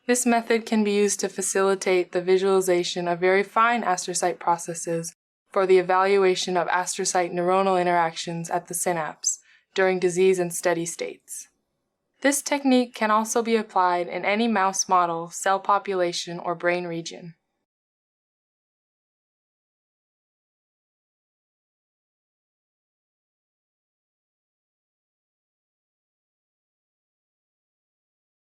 This method can be used to facilitate the visualization of very fine astrocyte processes for the evaluation of astrocyte neuronal interactions at the synapse during disease and steady states. This technique can also be applied in any mouse model, cell population, or brain region.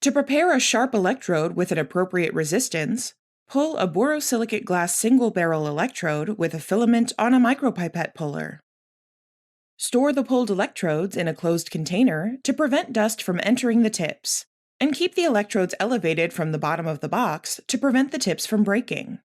To prepare a sharp electrode with an appropriate resistance, pull a borosilicate glass single-barrel electrode with a filament on a micropipette puller. Store the pulled electrodes in a closed container to prevent dust from entering the tips, and keep the electrodes elevated from the bottom of the box to prevent the tips from breaking.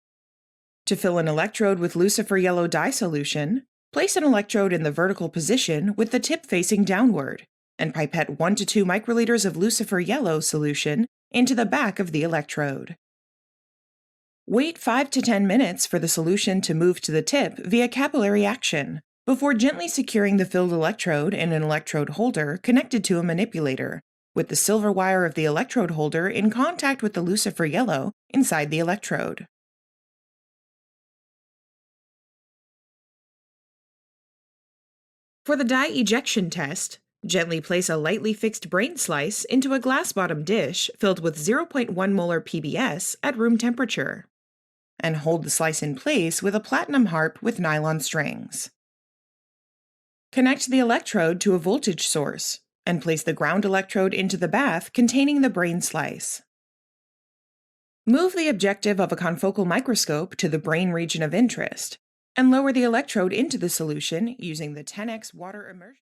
To fill an electrode with Lucifer yellow dye solution, place an electrode in the vertical position with the tip facing downward, and pipette 1 to 2 microliters of Lucifer yellow solution into the back of the electrode. Wait 5 to 10 minutes for the solution to move to the tip via capillary action, before gently securing the filled electrode in an electrode holder connected to a manipulator, with the silver wire of the electrode holder in contact with the Lucifer yellow inside the electrode. For the dye ejection test, gently place a lightly fixed brain slice into a glass-bottom dish filled with 0.1 molar PBS at room temperature, and hold the slice in place with a platinum harp with nylon strings. Connect the electrode to a voltage source, and place the ground electrode into the bath containing the brain slice. Move the objective of a confocal microscope to the brain region of interest, and lower the electrode into the solution using the 10x water immersion.